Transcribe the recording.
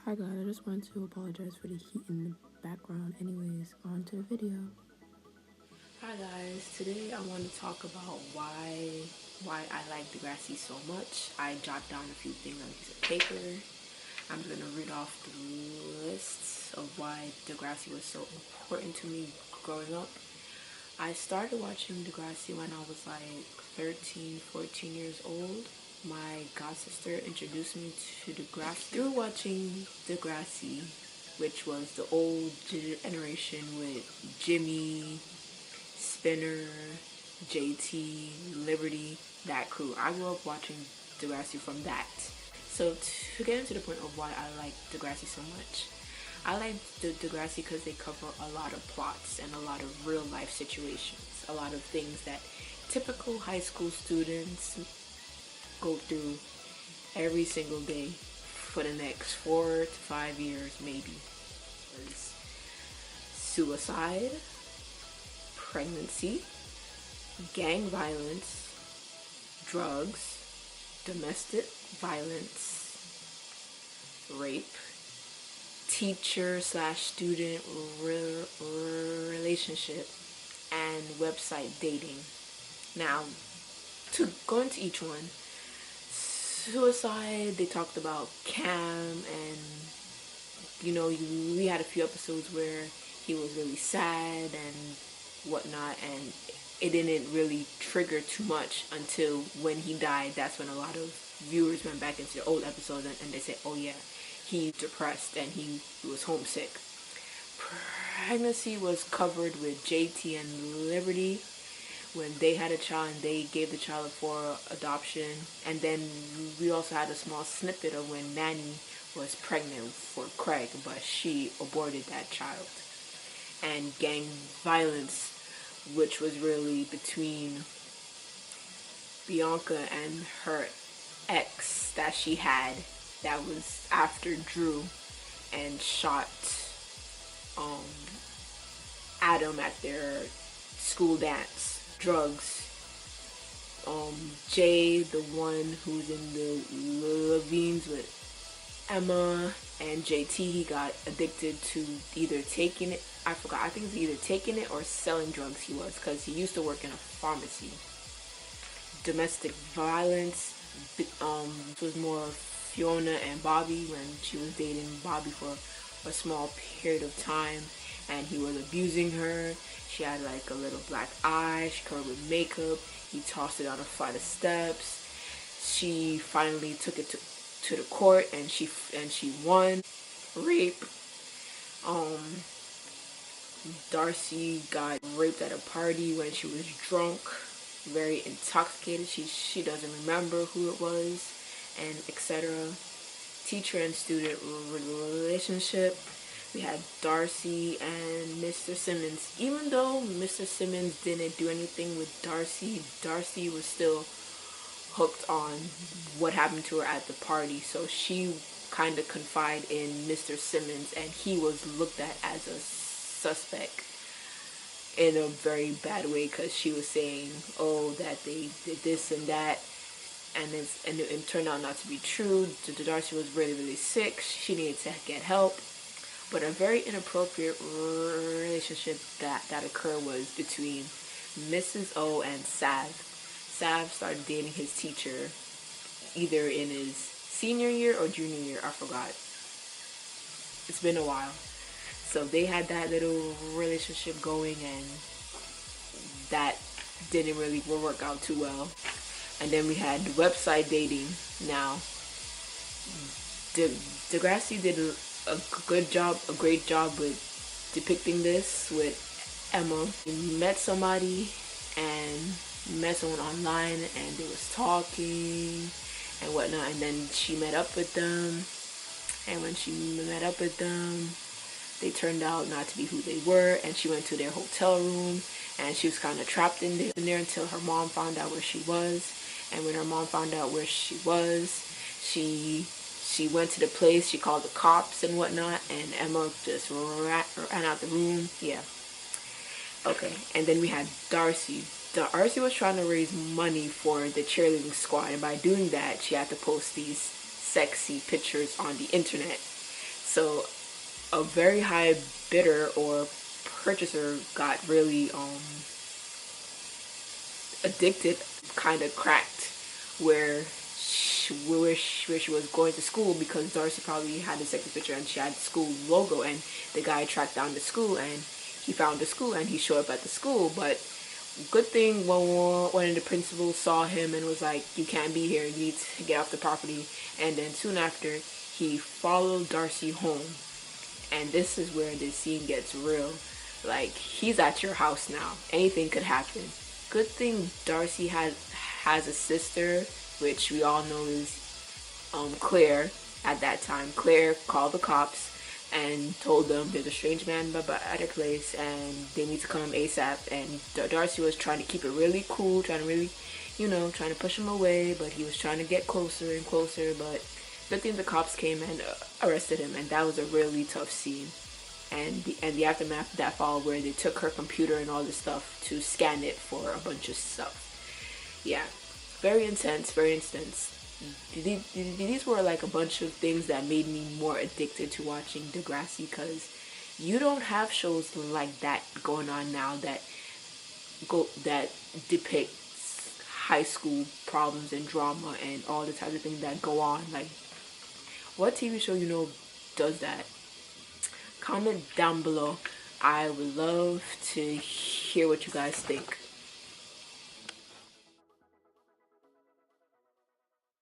Hi guys, I just wanted to apologize for the heat in the background. Anyways, on to the video. Hi guys, today I want to talk about why I like Degrassi so much. I jotted down a few things on a piece of paper. I'm going to read off the lists of why Degrassi was so important to me growing up. I started watching Degrassi when I was like 13, 14 years old. My god-sister introduced me to Degrassi through watching Degrassi, which was the old generation with Jimmy, Spinner, JT, Liberty, that crew. I grew up watching Degrassi from that. So to get into the point of why I like Degrassi so much, I like Degrassi because they cover a lot of plots and a lot of real life situations, a lot of things that typical high school students go through every single day for the next 4 to 5 years maybe. It's suicide, pregnancy, gang violence, drugs, domestic violence, rape, teacher/student relationship, and website dating. Now, to go into each one, suicide, they talked about Cam, and we had a few episodes where he was really sad and whatnot, and it didn't really trigger too much until when he died. That's when a lot of viewers went back into the old episodes and they said, oh yeah, he's depressed and he was homesick. Pregnancy was covered with JT and Liberty when they had a child and they gave the child for adoption. And then we also had a small snippet of when Nanny was pregnant for Craig, but she aborted that child. And gang violence, which was really between Bianca and her ex that she had, that was after Drew and shot Adam at their school dance. Drugs. Jay, the one who's in the Levines with Emma and JT, he got addicted to either taking it, I think it's either taking it or selling drugs he was, because he used to work in a pharmacy. Domestic violence, was more Fiona and Bobby when she was dating Bobby for a small period of time, and he was abusing her. She had like a little black eye, she covered with makeup, he tossed it down a flight of steps. She finally took it to the court and she won. Rape. Darcy got raped at a party when she was drunk, very intoxicated. She doesn't remember who it was, and etc. Teacher and student relationship. We had Darcy and Mr. Simmons. Even though Mr. Simmons didn't do anything with Darcy, Darcy was still hooked on what happened to her at the party. So she kind of confided in Mr. Simmons, and he was looked at as a suspect in a very bad way, because she was saying, oh, that they did this and that, and it turned out not to be true. Darcy was really, really sick. She needed to get help. But a very inappropriate relationship that occurred was between Mrs. O and Sav. Sav started dating his teacher either in his senior year or junior year, I forgot. It's been a while. So they had that little relationship going, and that didn't really work out too well. And then we had website dating. Now, Degrassi did a great job with depicting this with Emma. He met somebody and met someone online, and they was talking and whatnot, and then she met up with them, and when she met up with them, they turned out not to be who they were, and she went to their hotel room, and she was kind of trapped in there until her mom found out where she was. And when her mom found out where she was, she went to the place, she called the cops and whatnot, and Emma just ran out the room. Yeah. Okay, and then we had Darcy. Darcy was trying to raise money for the cheerleading squad, and by doing that, she had to post these sexy pictures on the internet. So a very high bidder or purchaser got really addicted, kind of cracked, where she was going to school, because Darcy probably had the second picture and she had the school logo, and the guy tracked down the school and he found the school and he showed up at the school. But good thing one of the principals saw him and was like, you can't be here, you need to get off the property. And then soon after, he followed Darcy home. And this is where the scene gets real. Like, he's at your house now, anything could happen. Good thing Darcy has a sister, which we all know is Claire. At that time, Claire called the cops and told them there's a strange man at their place and they need to come ASAP. And Darcy was trying to keep it really cool, trying to push him away, but he was trying to get closer and closer. But good thing the cops came and arrested him, and that was a really tough scene. And the aftermath of that followed, where they took her computer and all this stuff to scan it for a bunch of stuff. Yeah, very intense, very intense. These were like a bunch of things that made me more addicted to watching Degrassi, because you don't have shows like that going on now that depicts high school problems and drama and all the types of things that go on. Like, what TV show does that? Comment down below. I would love to hear what you guys think.